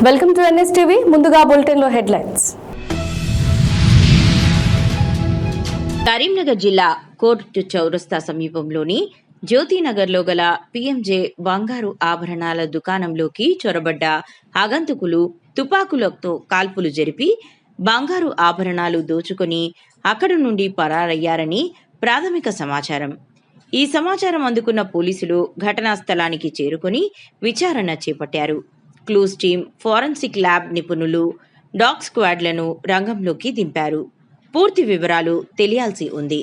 Welcome to NS TV. ముందుగా బులెటిన్లో headlines. Karimnagar జిల్లా కోర్టు చౌరస్తా సమీపంలోని జ్యోతినగర్లో గల పిఎంజే బంగారు ఆభరణాల దుకాణంలోకి చొరబడ్డ ఆగంతుకులు తుపాకులతో కాల్పులు జరిపి బంగారు ఆభరణాలు దోచుకొని అక్కడి నుండి పరారయ్యారని ప్రాథమిక సమాచారం. ఈ సమాచారం అందుకున్న పోలీసులు ఘటనా స్థలానికి చేరుకుని విచారణ చేపట్టారు. క్లూస్ టీమ్, ఫోరెన్సిక్ ల్యాబ్ నిపుణులు, డాగ్ స్క్వాడ్లను రంగంలోకి దింపారు. పూర్తి వివరాలు తెలియాల్సి ఉంది.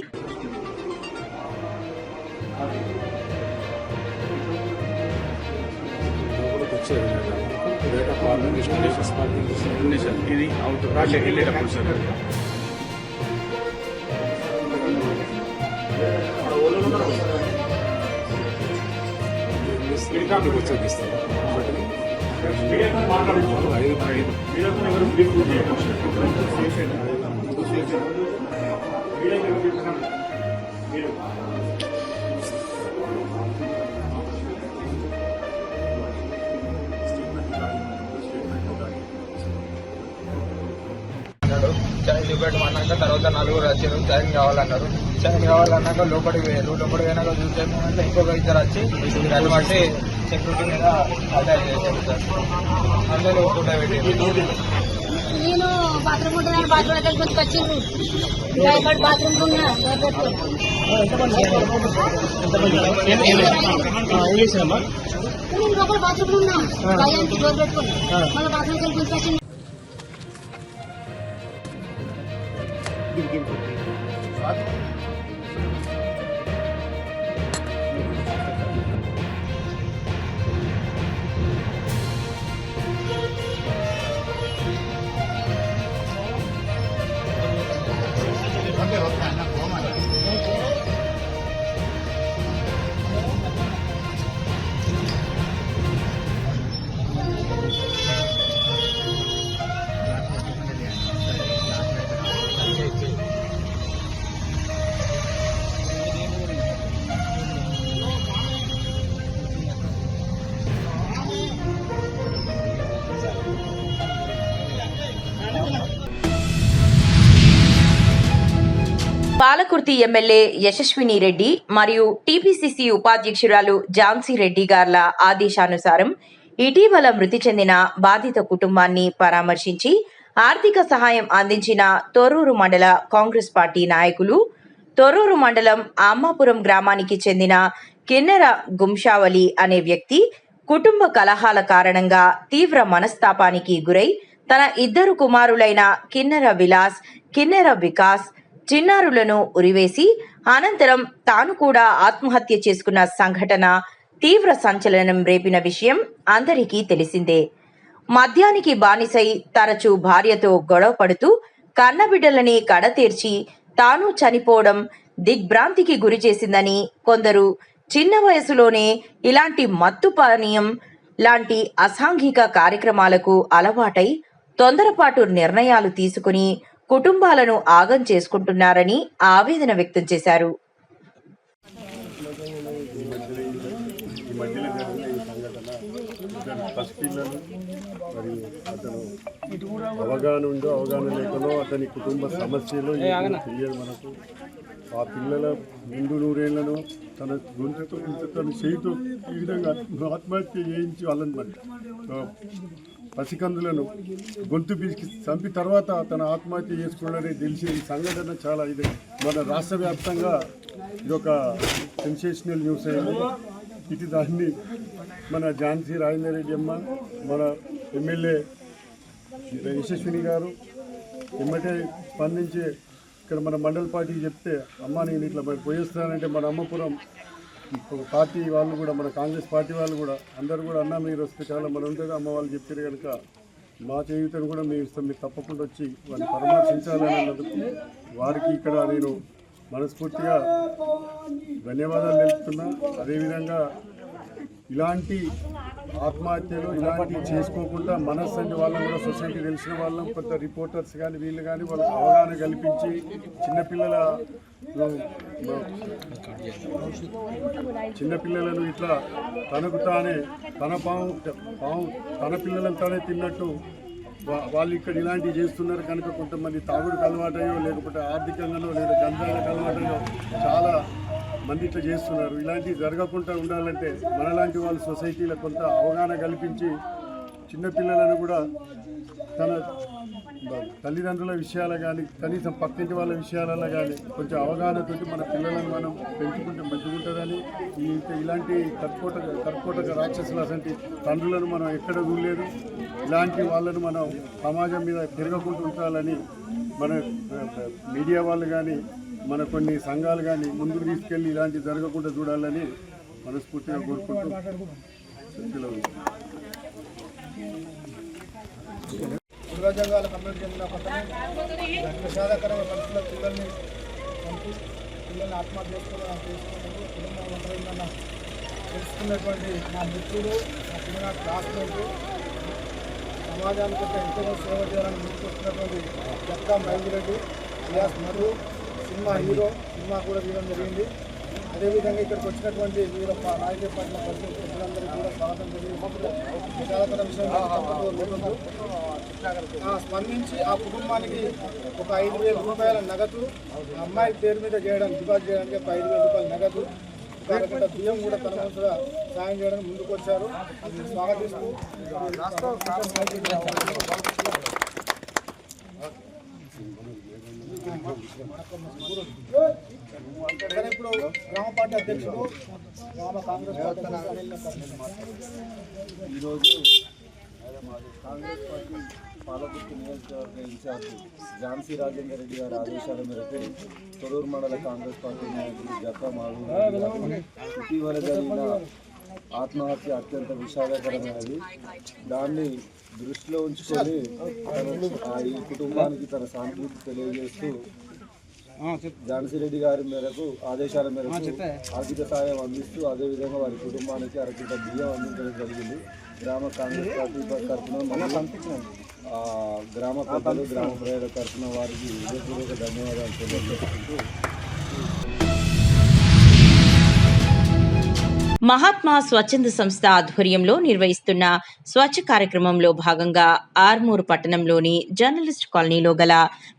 చైన్ చూపెట్టమన్నాక తర్వాత నలుగురు వచ్చారు. చైన్ కావాలన్నారు. చైన్ కావాలన్నాక లోపలికి పోయారు. లోపలికి పోయినాక చూసే ఇంకొక ఇద్దరు వచ్చి దాన్ని బట్టి సెక్యూరిటీ మీద అటాక్ చేశారు సార్. అందరూ ఫోటో పెట్టి నేను బాత్రూమ్ ఉంటున్నాను. బాత్రూమ్ అయితే కొంచెం వచ్చింది. బాత్రూమ్ నేను లోపల బాత్రూమ్ ఉన్నా. భయానికి డోర్ పెట్టుకుని మళ్ళీ బాత్రూమ్ వెళ్ళి కొంచెం వచ్చింది. పాలకుర్తి ఎమ్మెల్యే యశస్విని రెడ్డి మరియు టీపీసీసీ ఉపాధ్యక్షురాలు ఝాన్సీ రెడ్డి గార్ల ఆదేశానుసారం ఇటీవల మృతి చెందిన బాధిత కుటుంబాన్ని పరామర్శించి ఆర్థిక సహాయం అందించిన తొర్రూరు మండల కాంగ్రెస్ పార్టీ నాయకులు, తొర్రూరు మండలం అమ్మాపురం గ్రామానికి చెందిన కిన్నెర గుంషావలి అనే వ్యక్తి కుటుంబ కలహాల కారణంగా తీవ్ర మనస్తాపానికి గురై తన ఇద్దరు కుమారులైన కిన్నెర విలాస్, కిన్నెర వికాస్ చిన్నారులను ఉరివేసి అనంతరం తాను కూడా ఆత్మహత్య చేసుకున్న సంఘటన తీవ్ర సంచలనం రేపిన విషయం అందరికీ తెలిసిందే. మద్యానికి బానిసై తరచూ భార్యతో గొడవ పడుతూ కన్నబిడ్డలని కడతీర్చి తాను చనిపోవడం దిగ్భ్రాంతికి గురి చేసిందని కొందరు చిన్న వయసులోనే ఇలాంటి మత్తు పానీయం లాంటి అసాంఘిక కార్యక్రమాలకు అలవాటై తొందరపాటు నిర్ణయాలు తీసుకుని కుటుంబాలను ఆగం చేసుకుంటున్నారని ఆవేదన వ్యక్తం చేశారు. అవగాహన ఉందో అవగాహన లేకనో అతని కుటుంబ సమస్యలు తెలియదు మనకు. ఆ పిల్లల నిండు నూరేళ్లను తన గొంతుతో తన చేయితో ఈ విధంగా ఆత్మహత్య చేయించి వాళ్ళని మరి పసికందులను గొంతు పిసికి చంపి తర్వాత తన ఆత్మహత్య చేసుకున్నాడని తెలిసి ఈ సంఘటన చాలా ఇది మన రాష్ట్ర వ్యాప్తంగా ఇదొక సెన్సేషనల్ న్యూస్ అయింది. ఇది దాన్ని మన ఝాన్సీ రాజేందర్ రెడ్డి అమ్మ, మన ఎమ్మెల్యే యశస్విని గారు ఎమ్మటే స్పందించి ఇక్కడ మన మండల పార్టీకి చెప్తే అమ్మ నేను ఇట్లా మరి పోయేస్తానంటే మన అమ్మపురం పార్టీ వాళ్ళు కూడా, మన కాంగ్రెస్ పార్టీ వాళ్ళు కూడా అందరూ కూడా అన్న మీరు వస్తే చాలా మన ఉంటుంది అమ్మ వాళ్ళు చెప్పారు కనుక మా చేయుతను కూడా మేము ఇస్తాం, మీరు తప్పకుండా వచ్చి వారిని పరామర్శించాలని అన్నందుకు వారికి ఇక్కడ నేను మనస్ఫూర్తిగా ధన్యవాదాలు తెలుపుతున్నా. అదేవిధంగా ఇలాంటి ఆత్మహత్యలు ఇలాంటివి చేసుకోకుండా మనస్సంటి వాళ్ళని కూడా సొసైటీ తెలిసిన వాళ్ళం కొంత రిపోర్టర్స్ కానీ వీళ్ళు కానీ వాళ్ళకి అవగాహన కల్పించి చిన్నపిల్లల చిన్నపిల్లలను ఇట్లా తనకు తానే తన పాము తన పిల్లలను తానే తిన్నట్టు వాళ్ళు ఇక్కడ ఇలాంటివి చేస్తున్నారు కనుక కొంతమంది తాగుడుకు అలవాటయ్యో లేకపోతే ఆర్థికంగానో లేదా గంజాయిలకు అలవాటయ్యో చాలా మంది ఇట్లా చేస్తున్నారు. ఇలాంటివి జరగకుండా ఉండాలంటే మనలాంటి వాళ్ళు సొసైటీలో కొంత అవగాహన కల్పించి చిన్నపిల్లలను కూడా తన తల్లిదండ్రుల విషయాలు కానీ కనీసం పక్కింటి వాళ్ళ విషయాలలో కానీ కొంచెం అవగాహనతో మన పిల్లలను మనం పెంచుకుంటే మంచిగుంటుందని ఇలాంటి కర్కోటక రాక్షసులు అసంటి తండ్రులను మనం ఎక్కడ చూడలేదు. ఇలాంటి వాళ్ళను మనం సమాజం మీద తిరగకుండా ఉంచాలని మన మీడియా వాళ్ళు కానీ మన కొన్ని సంఘాలు కానీ ముందుకు తీసుకెళ్ళి ఇలాంటివి జరగకుండా చూడాలని మనస్ఫూర్తిగా కోరుకుంటూ ఉగ్రజంగాల కమ్యూనిటీ చెందిన పక్కనే విషాదకరమైన పరిస్థితుల్లో పిల్లల్ని ఆత్మహత్య చేసుకోవడానికి కుటుంబం ఒంటరిందన్న తెలుసుకున్నటువంటి నా మిత్రుడు నా చిన్న క్లాస్మేట్ సమాజానికి ఎంతో సేవ చేయాలని ముందుకొస్తున్నటువంటి జక్కా మైగిరెడ్డి సియాస్ మధు సినిమా హీరో సినిమా కూడా తీయడం జరిగింది. అదేవిధంగా ఇక్కడికి వచ్చినటువంటి వీళ్ళ నాయకుల పట్ల ప్రజలందరికీ కూడా స్వాగతం తెలియజేస్తున్నారు. విషాదకర విషయం స్పందించి ఆ కుటుంబానికి ఒక 5,000 రూపాయల నగదు అమ్మాయి పేరు మీద డిపాజిట్ చేయడానికి ఒక 5,000 రూపాయల నగదు కాకుండా బియ్యం కూడా తన వంతుగా సాయం చేయడానికి ముందుకు వచ్చారు. అది స్వాగతిస్తూ ఇప్పుడు గ్రామ పార్టీ అధ్యక్షుడు గ్రామ కాంగ్రెస్ పార్టీ ఈరోజు కాంగ్రెస్ పార్టీ పాలకుర్తి నియోజకవర్గ ఇన్ఛార్జి ఝాన్సీ రాజేందర్ రెడ్డి గారి ఆదేశాల మేరకు తొరూరు మండల కాంగ్రెస్ పార్టీ నాయకులు జక్కా మాధవ్ ఇటీవల జరిగిన ఆత్మహత్య అత్యంత విషాదకరమైనది. దాన్ని దృష్టిలో ఉంచుకొని ఈ కుటుంబానికి తన సానుభూతి తెలియజేస్తూ ఝాన్సీ రెడ్డి గారి మేరకు ఆదేశాల మేరకు ఆర్థిక సాయం అందిస్తూ అదేవిధంగా వారి కుటుంబానికి అరకింత బియ్యం అందించడం జరిగింది. గ్రామ కాంగ్రెస్ పార్టీ తరఫున గ్రామ పెద్దలు గ్రామ ప్రజల తరఫున వారికి హృదయపూర్వక ధన్యవాదాలు తెలియజేసుకుంటూ మహాత్మా స్వచ్ఛంద సంస్థ ఆధ్వర్యంలో నిర్వహిస్తున్న స్వచ్ఛ కార్యక్రమంలో భాగంగా ఆర్మూరు పట్టణంలోని జర్నలిస్ట్ కాలనీలో గల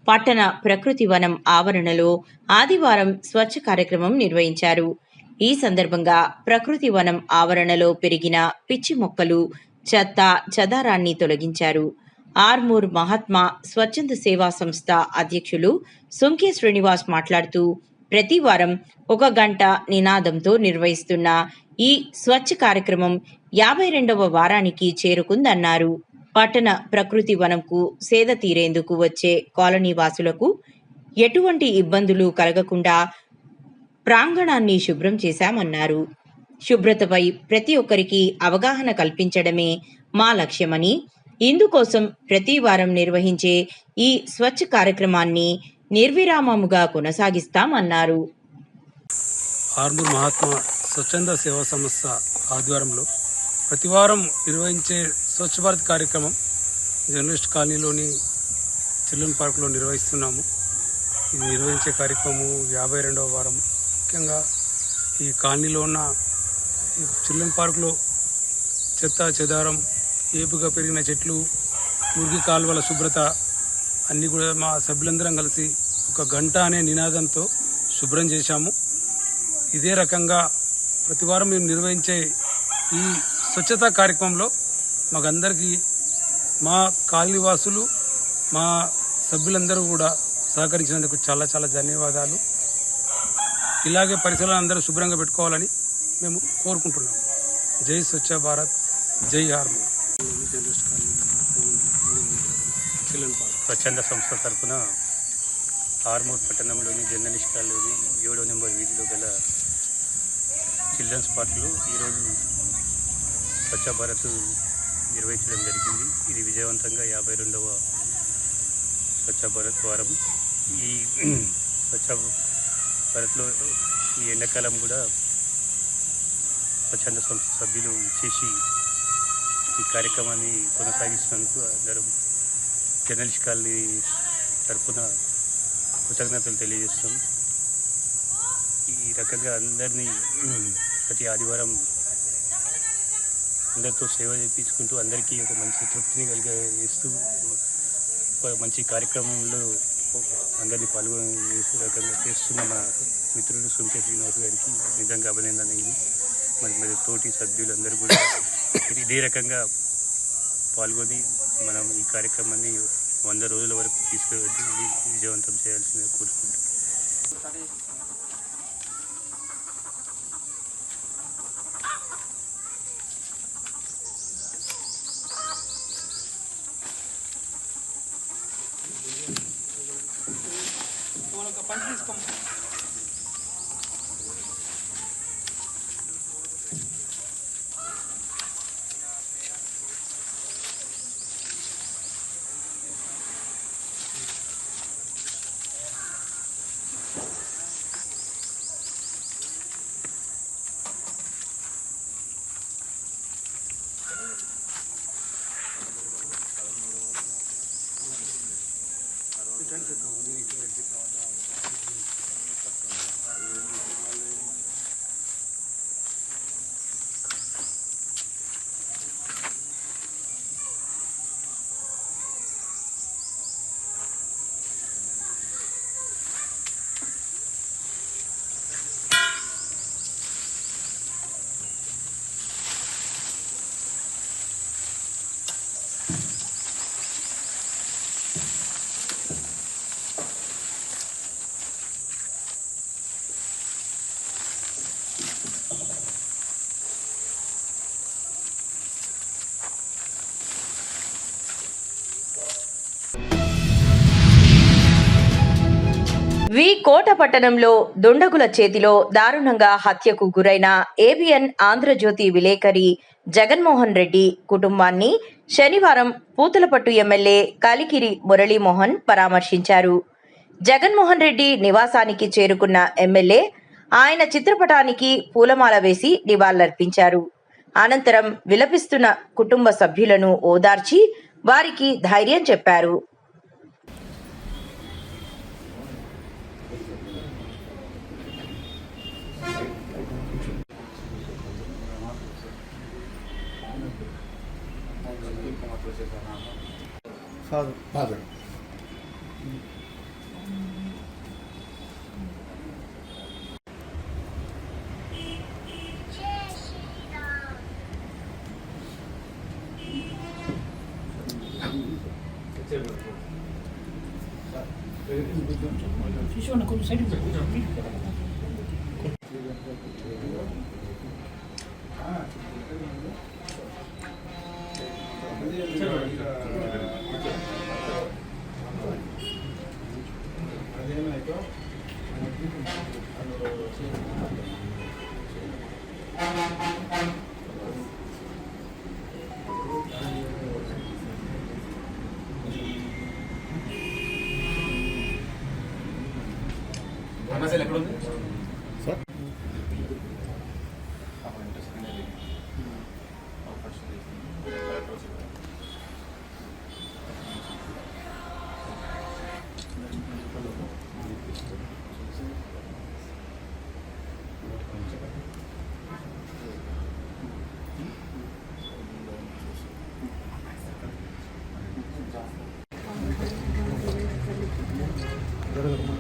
పట్టణ ప్రకృతి వనం ఆవరణలో ఆదివారం స్వచ్ఛ కార్యక్రమం నిర్వహించారు. ఈ సందర్భంగా ప్రకృతి వనం ఆవరణలో పెరిగిన పిచ్చి మొక్కలు, చెత్త చెదారాన్ని తొలగించారు. ఆర్మూర్ మహాత్మా స్వచ్ఛంద సేవా సంస్థ అధ్యక్షులు సుంకే శ్రీనివాస్ మాట్లాడుతూ ప్రతి వారం 1 గంట నినాదంతో నిర్వహిస్తున్న ఈ స్వచ్ఛ కార్యక్రమం 52వ వారానికి చేరుకుందన్నారు. పట్టణ ప్రకృతి వనంకు సేద తీరేందుకు వచ్చే కాలనీ వాసులకు ఎటువంటి ఇబ్బందులు కలగకుండా ప్రాంగణాన్ని శుభ్రం చేశామన్నారు. శుభ్రతపై ప్రతి ఒక్కరికి అవగాహన కల్పించడమే మా లక్ష్యమని, ఇందుకోసం ప్రతి వారం నిర్వహించే ఈ స్వచ్ఛ కార్యక్రమాన్ని నిర్విరామముగా కొనసాగిస్తామన్నారు. ఆర్మూర్ మహాత్మా స్వచ్ఛంద సేవా సంస్థ ఆధ్వర్యంలో ప్రతివారం నిర్వహించే స్వచ్ఛ భారత్ కార్యక్రమం జర్నలిస్ట్ కాలనీలోని చిల్డ్రన్ పార్క్లో నిర్వహిస్తున్నాము. ఇది నిర్వహించే కార్యక్రమం 52వ వారం. ముఖ్యంగా ఈ కాలనీలో ఉన్న ఈ చిల్డ్రన్ పార్క్లో చెత్త చెదారం, ఏపుగా పెరిగిన చెట్లు, మురికి కాలువల శుభ్రత అన్నీ కూడా మా సభ్యులందరం కలిసి 1 గంట అనే నినాదంతో శుభ్రం చేశాము. ఇదే రకంగా ప్రతివారం మేము నిర్వహించే ఈ స్వచ్ఛతా కార్యక్రమంలో మాకందరికీ మా కాలనీ వాసులు, మా సభ్యులందరూ కూడా సహకరించినందుకు చాలా చాలా ధన్యవాదాలు. ఇలాగే పరిసరాలను అందరూ శుభ్రంగా పెట్టుకోవాలని మేము కోరుకుంటున్నాము. జై స్వచ్ఛ భారత్, జై ఆర్మూర్. స్వచ్ఛంద సంస్థ తరఫున ఆర్మూర్ పట్టణంలోని జర్నలిస్ట్ కాలనీలోని 7వ నెంబర్ వీధిలో గల చిల్డ్రన్స్ పార్క్లో ఈరోజు స్వచ్ఛ భారత్ నిర్వహించడం జరిగింది. ఇది విజయవంతంగా 52వ స్వచ్ఛ భారత్ వారం. ఈ స్వచ్ఛ భారత్లో ఈ ఎండాకాలం కూడా స్వచ్ఛంద సంస్థ సభ్యులు చేసి ఈ కార్యక్రమాన్ని కొనసాగిస్తున్నందుకు అందరం జర్నలిస్ట్ కాలనీ తరఫున కృతజ్ఞతలు తెలియజేస్తాం. ఈ రకంగా అందరినీ ప్రతి ఆదివారం అందరితో సేవ చేయించుకుంటూ అందరికీ ఒక మంచి తృప్తిని కలిగిస్తూ ఒక మంచి కార్యక్రమంలో అందరినీ పాల్గొనే రకంగా చేస్తున్న మన మిత్రులు సుంకే శ్రీనివాస్ గారికి నిజంగా అభినందనలు. మరి తోటి సభ్యులందరూ కూడా ఇదే రకంగా పాల్గొని మనం ఈ కార్యక్రమాన్ని 100 రోజుల వరకు తీసుకువెళ్ళి విజయవంతం చేయాల్సిందిగా కోరుకుంటున్నాం. కోట పట్టణంలో దుండగుల చేతిలో దారుణంగా హత్యకు గురైన ఏబిఎన్ ఆంధ్రజ్యోతి విలేకరి జగన్మోహన్ రెడ్డి కుటుంబాన్ని శనివారం పూతలపట్టు ఎమ్మెల్యే కలికిరి మురళీమోహన్ పరామర్శించారు. జగన్మోహన్ రెడ్డి నివాసానికి చేరుకున్న ఎమ్మెల్యే ఆయన చిత్రపటానికి పూలమాల వేసి నివాళులర్పించారు. అనంతరం విలపిస్తున్న కుటుంబ సభ్యులను ఓదార్చి వారికి ధైర్యం చెప్పారు. ఫాదర్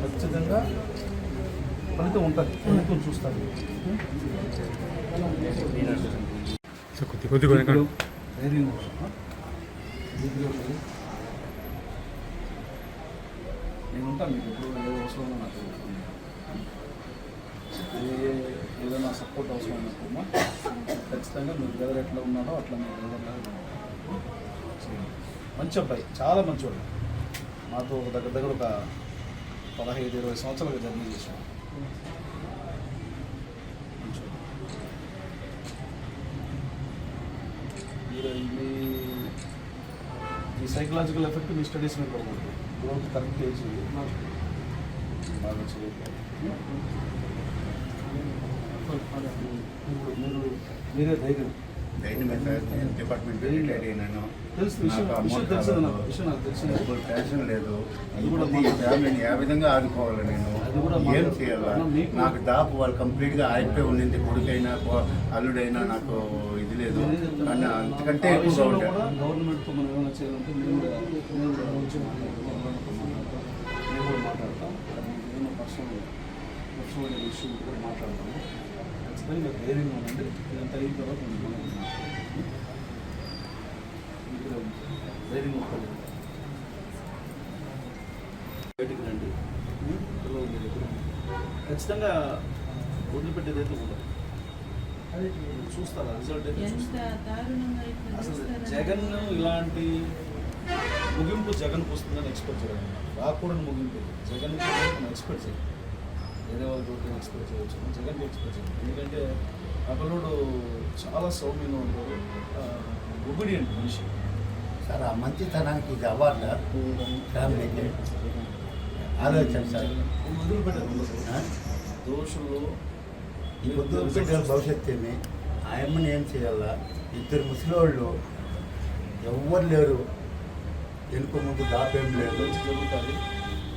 ఖచ్చితంగా ఫలితం ఉంటుంది, ఫలితం చూస్తారు. నేను ఉంటాను మీకు ఎప్పుడు ఏ అవసరమో నాకు ఏదైనా సపోర్ట్ అవసరం అయినప్పుడు ఖచ్చితంగా మీరు బ్రదర్ ఎట్లా ఉన్నాడో అట్లా మీ బ్రదర్ మంచి అబ్బాయి, చాలా మంచివాడు. మాతో ఒక దగ్గర ఒక 15-20 సంవత్సరాలుగా జర్నీ చేశాం. ఈ సైకలాజికల్ ఎఫెక్ట్ మీ స్టడీస్ మీద పడుతుంది. గ్రోత్ కరెక్ట్ ఏజ్ బాగా చేయలేదు. మీరే ధైర్యం డిపార్ట్మెంట్ రిటైర్ అయినాను. తెలుసు నాకు అమౌంట్ ఇప్పుడు పెన్షన్ లేదు. ఈ ఫ్యామిలీని ఏ విధంగా ఆదుకోవాలి నేను, ఏం చేయాలా? నాకు దాపు వాళ్ళు కంప్లీట్గా అయిపోయి ఉండింది. కొడుకైనా అల్లుడైనా నాకు ఇది లేదు, కానీ అంతకంటే ఎక్కువగా ఉంటాయి. గవర్నమెంట్తో మనం ఏమైనా చేయాలంటే నేను కూడా మాట్లాడతాం. ఏమైనా పర్సనల్ ఇష్యూ కూడా మాట్లాడతాము. ఖచ్చితంగా మీరు ధైర్యంగా ఉండండి. ఇదంతా అయిన తర్వాత ధైర్యంగా బయటికి రండి. పిల్లలు మీ దగ్గర ఖచ్చితంగా వదిలిపెట్టేది అయితే ఉండదు. చూస్తారా రిజల్ట్ అయితే చూస్తారా? అసలు జగన్ ఇలాంటి ముగింపు జగన్కు వస్తుందని ఎక్స్పెక్ట్ చేయాలి. రాకూడని ముగింపు జగన్ మనం ఎక్స్పెక్ట్ చేయాలి. వేరే వాళ్ళకి ఎక్స్పెక్ట్ చేయవచ్చు, జగన్కి ఎక్స్పెక్ట్ చేయాలి. ఎందుకంటే ఆ పిల్లడు చాలా సౌమ్యంగా ఉంటాడు, ఒబీడియంట్ మనిషి. సార్ ఆ మంచితనానికి ఇది అవార్డా ఫ్యామిలీకి ఆలోచన సార్. వదిలిపెట్టారు దోషులు ఈ పొద్దు బిడ్డల భవిష్యత్తుని ఆయమ్మని ఏం చేయాలా? ఇద్దరు ముసలివాళ్ళు ఎవ్వరు లేరు, వెనుక ముందు దాపేం లేదు. మంచి జరుగుతుంది.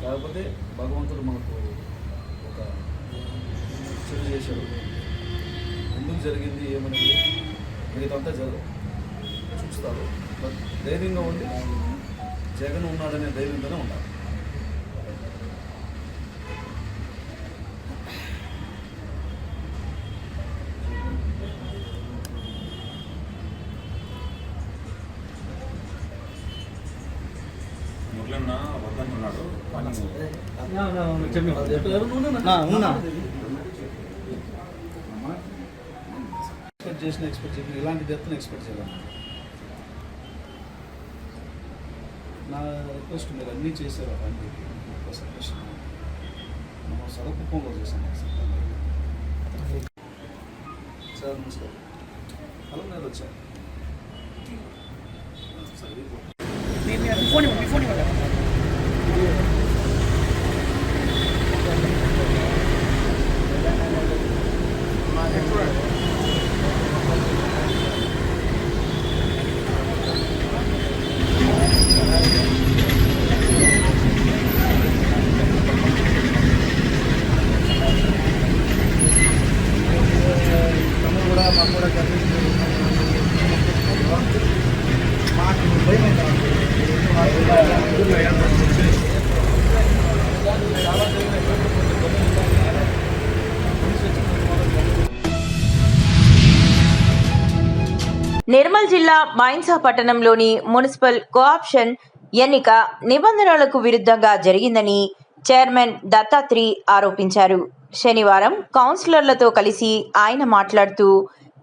కాకపోతే భగవంతుడు మనకు ఒక చెడు చేశాడు. ఎందుకు జరిగింది ఏమనేది మిగతాంతా చూస్తారు. బట్ ధైర్యంగా ఉండి జగన్ ఉన్నాడనే ధైర్యంతోనే ఉండాలి. ఎక్స్పెక్ట్ చేసిన ఇలాంటి డెత్ని ఎక్స్పెక్ట్ చేయాలి. నా రిక్వెస్ట్ మీరు అన్నీ చేశారు. అన్నీ సబ్మిషన్ మనం సడకుప్పంలో చేశాను సార్. నమస్కారం. హలో, నేను వచ్చాను. నిర్మల్ జిల్లా మైన్సా పట్టణంలోని మున్సిపల్ కోఆప్షన్ ఎన్నిక నిబంధనలకు విరుద్ధంగా జరిగిందని చైర్మన్ దత్తాత్రి ఆరోపించారు. శనివారం కౌన్సిలర్లతో కలిసి ఆయన మాట్లాడుతూ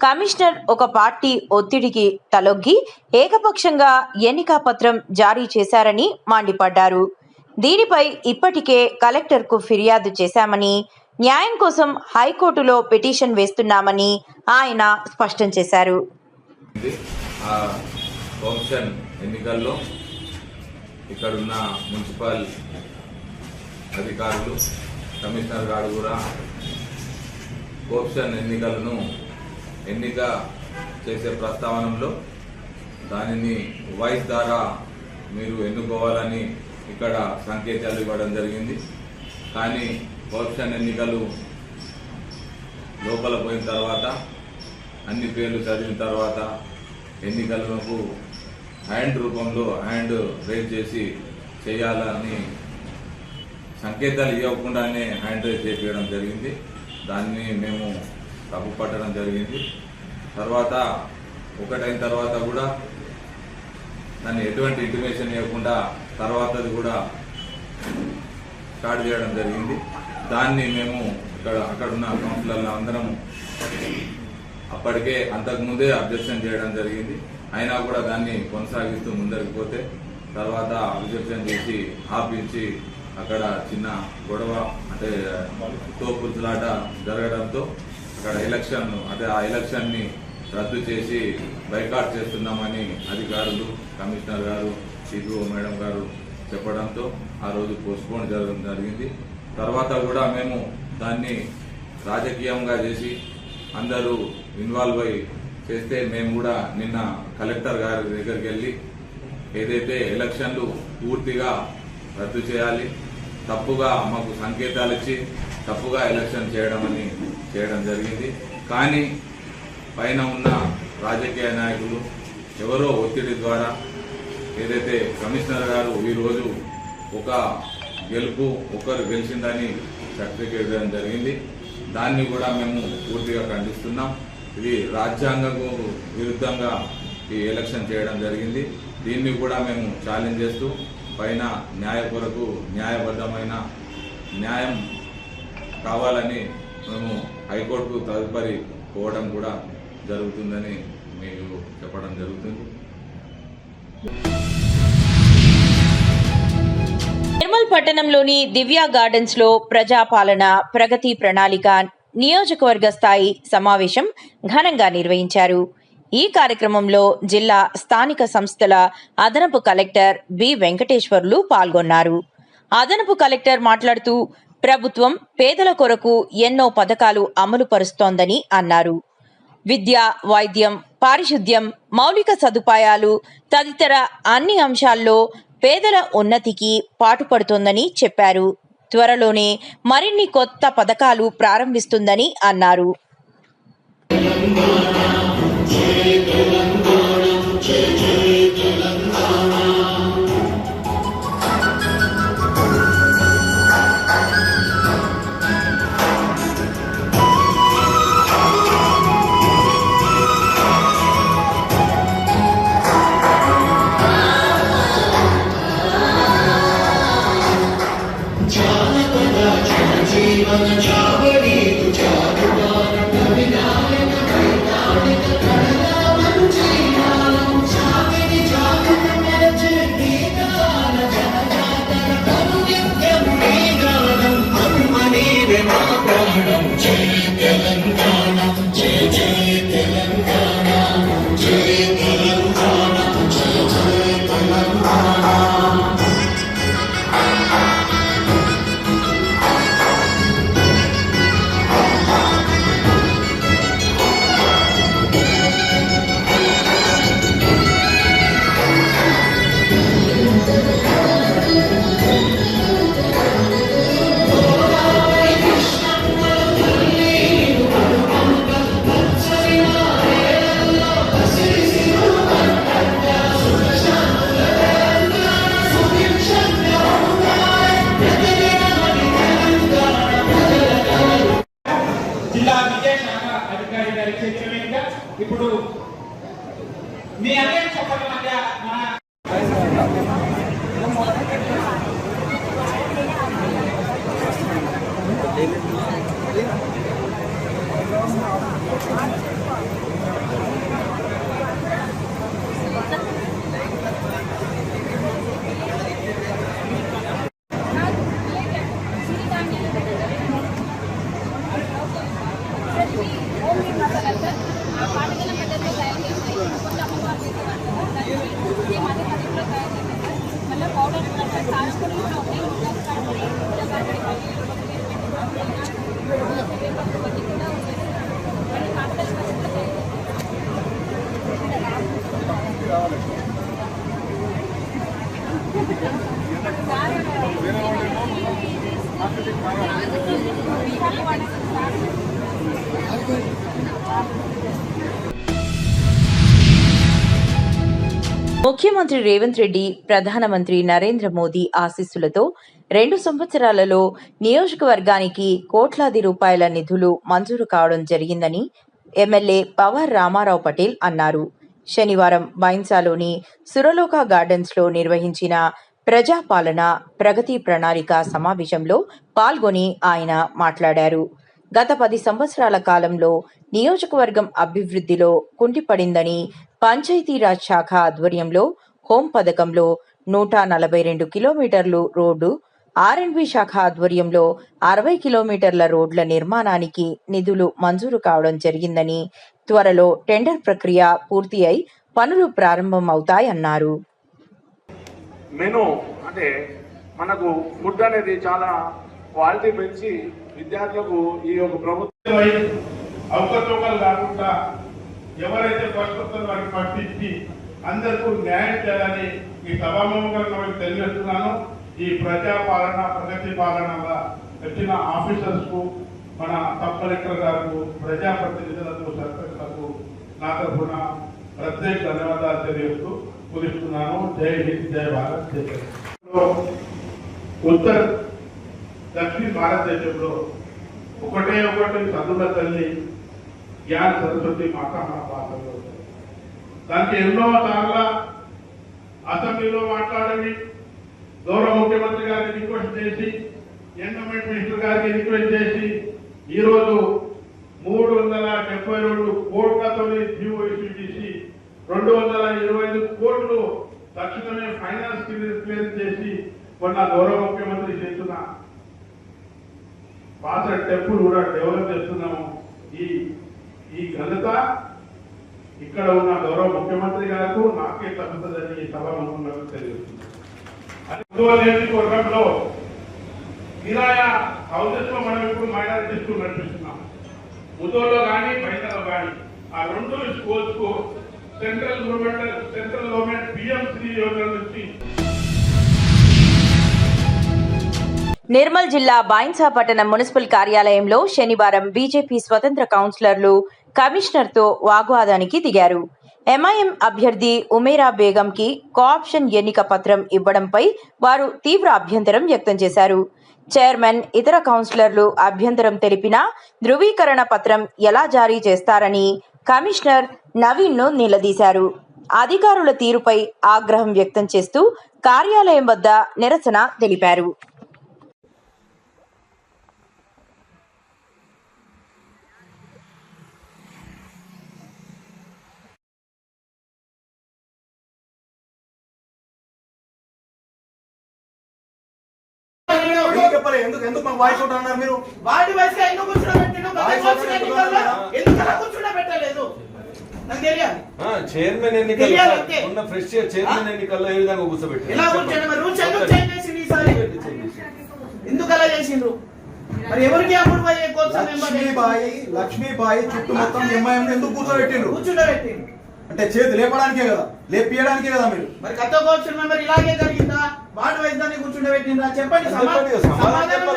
కమిషనర్ ఒక పార్టీ ఒత్తిడికి తలొగ్గి ఏకపక్షంగా ఎన్నికా పత్రం జారీ చేశారని మండిపడ్డారు. దీనిపై ఇప్పటికే కలెక్టర్కు ఫిర్యాదు చేశామని, న్యాయం కోసం హైకోర్టులో పిటిషన్ వేస్తున్నామని ఆయన స్పష్టం చేశారు. కౌన్సిల్ ఎన్నికల్లో ఇక్కడున్న మున్సిపల్ అధికారులు, కమిషనర్ గారు కూడా కోఆప్షన్ ఎన్నికలను ఎన్నిక చేసే ప్రస్తావనలో దానిని వాయిస్ ద్వారా మీరు ఎన్నుకోవాలని ఇక్కడ సంకేతాలు ఇవ్వడం జరిగింది. కానీ కోఆప్షన్ ఎన్నికలు లోపల పోయిన తర్వాత అన్ని పేర్లు చదివిన తర్వాత ఎన్నికలకు హ్యాండ్ రూపంలో హ్యాండ్ రైజ్ చేసి చేయాలని సంకేతాలు ఇవ్వకుండానే హ్యాండ్ రైజ్ చేపించడం జరిగింది. దాన్ని మేము తప్పు పట్టడం జరిగింది. తర్వాత ఒకటైన తర్వాత కూడా దాన్ని ఎటువంటి ఇంటిమేషన్ ఇవ్వకుండా తర్వాతది కూడా స్టార్ట్ చేయడం జరిగింది. దాన్ని మేము అక్కడున్న కౌన్సిలర్లు అందరం అప్పటికే అంతకుముందే అబ్జెక్షన్ చేయడం జరిగింది. అయినా కూడా దాన్ని కొనసాగిస్తూ ముందరికి పోతే తర్వాత అబ్జెక్షన్ చేసి ఆపించి అక్కడ చిన్న గొడవ అంటే తోపులాట జరగడంతో అక్కడ ఆ ఎలక్షన్ని రద్దు చేసి బైకాట్ చేస్తున్నామని అధికారులు, కమిషనర్ గారు, సిపిఓ మేడం గారు చెప్పడంతో ఆ రోజు పోస్ట్పోన్ జరగడం జరిగింది. తర్వాత కూడా మేము దాన్ని రాజకీయంగా చేసి అందరూ ఇన్వాల్వ్ అయి చేస్తే మేము కూడా నిన్న కలెక్టర్ గారి దగ్గరికి వెళ్ళి ఏదైతే ఎలక్షన్లు పూర్తిగా రద్దు చేయాలి, తప్పుగా మాకు సంకేతాలు ఇచ్చి తప్పుగా ఎలక్షన్ చేయడం జరిగింది. కానీ పైన ఉన్న రాజకీయ నాయకులు ఎవరో ఒత్తిడి ద్వారా ఏదైతే కమిషనర్ గారు ఈరోజు ఒకరు గెలిచిందని సర్టిఫికేట్ ఇవ్వడం జరిగింది. దాన్ని కూడా మేము పూర్తిగా ఖండిస్తున్నాం. ఇది రాజ్యాంగకు విరుద్ధంగా ఈ ఎలక్షన్ చేయడం జరిగింది. దీన్ని కూడా మేము ఛాలెంజ్ చేస్తూ పైన కొరకు న్యాయబద్ధమైన న్యాయం కావాలని మేము హైకోర్టుకు తదుపరి పోవడం కూడా జరుగుతుందని మీకు చెప్పడం జరుగుతుంది. నిర్మల్ పట్టణంలోని దివ్య గార్డెన్స్ లో ప్రజాపాలన ప్రగతి ప్రణాళిక నియోజకవర్గ స్థాయి సమావేశం ఘనంగా నిర్వహించారు. ఈ కార్యక్రమంలో జిల్లా స్థానిక సంస్థల అదనపు కలెక్టర్ బి వెంకటేశ్వర్లు పాల్గొన్నారు. అదనపు కలెక్టర్ మాట్లాడుతూ ప్రభుత్వం పేదల కొరకు ఎన్నో పథకాలు అమలు పరుస్తోందని అన్నారు. విద్య, వైద్యం, పారిశుద్ధ్యం, మౌలిక సదుపాయాలు తదితర అన్ని అంశాల్లో పేదల ఉన్నతికి పాటుపడుతోందని చెప్పారు. త్వరలోనే మరిన్ని కొత్త పథకాలు ప్రారంభిస్తుందని అన్నారు. ఇప్పుడు మీ అందరి చెప్పడం మధ్య ముఖ్యమంత్రి రేవంత్ రెడ్డి, ప్రధానమంత్రి నరేంద్ర మోదీ ఆశీస్సులతో 2 సంవత్సరాలలో నియోజకవర్గానికి కోట్లాది రూపాయల నిధులు మంజూరు కావడం జరిగిందని ఎమ్మెల్యే పవార్ రామారావు పటేల్ అన్నారు. శనివారం బైన్సాలోని సురలోక గార్డెన్స్ లో నిర్వహించిన ప్రజాపాలన ప్రగతి ప్రణాళిక సమావేశంలో పాల్గొని ఆయన మాట్లాడారు. గత 10 సంవత్సరాల కాలంలో నియోజకవర్గం అభివృద్ధిలో కుంటిపడిందని, పంచాయతీరాజ్ శాఖ ఆధ్వర్యంలో హోం పథకంలో 142 కిలోమీటర్లు రోడ్డు, ఆర్ఎండ్బి శాఖ ఆధ్వర్యంలో 60 కిలోమీటర్ల రోడ్ల నిర్మాణానికి నిధులు మంజూరు కావడం జరిగిందని, త్వరలో టెండర్ ప్రక్రియ పూర్తి అయి పనులు ప్రారంభమవుతాయన్నారు. మెను అంటే మనకు ఫుడ్ అనేది చాలా క్వాలిటీ పెంచి విద్యార్థులకు ఈ యొక్క ప్రభుత్వం అవకతవకలు కాకుండా ఎవరైతే ఫస్ట్ వస్తారో వారికి ఫస్ట్ ఇచ్చి అందరికీ న్యాయం చేయాలని ఈ సభాముఖంగా మీకు తెలియజేస్తున్నాను. ఈ ప్రజాపాలన ప్రగతి పాలనగా వచ్చిన ఆఫీసర్స్ కు, మన సబ్ కలెక్టర్ గారు, ప్రజాప్రతినిధులకు, సర్పంచ్లకు నా తరఫున ప్రత్యేక ధన్యవాదాలు తెలియజేస్తూ ముగిస్తున్నాను. జై హింద్, జై భారత్, జై భారత్. ఉత్తర దక్షిణ భారతదేశంలో ఒకటే చదువుల తల్లి జ్ఞాన సరస్వతి మహాభారతంలో దానికి ఎన్నో సార్ల అసెంబ్లీలో మాట్లాడని, గౌరవ ముఖ్యమంత్రి గారిని రిక్వెస్ట్ చేసి, ఎండోమెంట్ మినిస్టర్ గారికి రిక్వెస్ట్ చేసి ఈరోజు 372 కోట్లతో జీవో ఇష్యూ చేసి 225 కోట్లు తక్షణమే ఫైనాన్స్ క్లియర్ చేసి మొన్న గౌరవ ముఖ్యమంత్రి చేస్తున్న పాసర్ టెంపుల్ కూడా డెవలప్ చేస్తున్నాము. ఈ ఘనత ఇక్కడ ఉన్న గౌరవ ముఖ్యమంత్రి గారు నాకే తగ్గుతుందని ఈ సభాముఖంగా తెలియజేస్తున్నాను. నియోజకవర్గంలో కిరాయ హౌసెస్ లో మనం ఇప్పుడు మైనారిటీ స్కూల్ నడిపిస్తున్నాం. ముదోలో కానీ బయటలో కానీ ఆ 2 స్కూల్స్ కు సెంట్రల్ గవర్నమెంట్ పిఎంశ్రీ యోజన నుంచి నిర్మల్ జిల్లా బాయిన్సా పట్టణం మున్సిపల్ కార్యాలయంలో శనివారం బీజేపీ స్వతంత్ర కౌన్సిలర్లు కమిషనర్తో వాగ్వాదానికి దిగారు. ఎంఐఎం అభ్యర్థి ఉమేరా బేగంకి కోఆప్షన్ ఎన్నిక పత్రం ఇవ్వడంపై వారు తీవ్ర అభ్యంతరం వ్యక్తం చేశారు. చైర్మన్, ఇతర కౌన్సిలర్లు అభ్యంతరం తెలిపినా ధృవీకరణ పత్రం ఎలా జారీ చేస్తారని కమిషనర్ నవీన్ను నిలదీశారు. అధికారుల తీరుపై ఆగ్రహం వ్యక్తం చేస్తూ కార్యాలయం వద్ద నిరసన తెలిపారు. ఎందుకు మాకు వాయిస్ అవుట్ అన్నారు? మీరు వాడి వాయిస్ ఎందుకు కూర్చోబెట్టలేదు? నాకు తెలియాలి. చైర్మన్ ఎన్నికల్లో ఉన్న ఫ్రెష్ చైర్మన్ ఎన్నికల్లో ఏ విధంగా కూర్చోబెట్టారు? ఎలా కూర్చోండి? మరి రూల్స్ ఎందుకు చేంజ్ చేసింది ఈసారి? ఎందుకు అలా చేసిండ్రు? మరి ఎవరికి అప్పుడు లక్ష్మీబాయి చుట్టూ మొత్తం ఎంఐఎం ఎందుకు కూర్చోబెట్టిండ్రు? కూర్చోబెట్టిండ్రు అంటే చేతి లేపడానికే కదా, లేపియడానికే కదా. మీరు మరి కొత్త కౌన్సిల్ మెంబర్ ఇలాగే జరిగిందా? వార్డు వైద్యాన్ని కూర్చుండబెట్టిందా? చెప్పండి, సమాధానం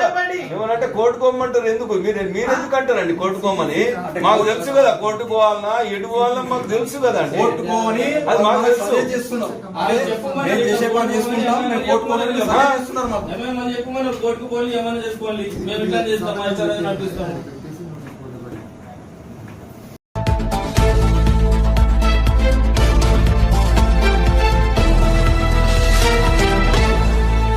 చెప్పండి. ఏమనంటే కోర్టుకోమంటారు. ఎందుకు మీరెందుకు అంటారండి కోర్టుకోమని? మాకు తెలుసు కదా కోర్టుకోవాలన్నా ఎటు పోవాలన్నా మాకు తెలుసు కదా. కోర్టుకోని అది మాకు తెలుసు. చేస్తున్నాం చేసే పని చేసుకుంటాం. మేము కోర్టుకోని చేస్తున్నారు. మాకు కోర్టుకు పోయి ఏమైనా చేసుకోవాలి, మేము ఇట్లా చేస్తాం, నడిపిస్తాం.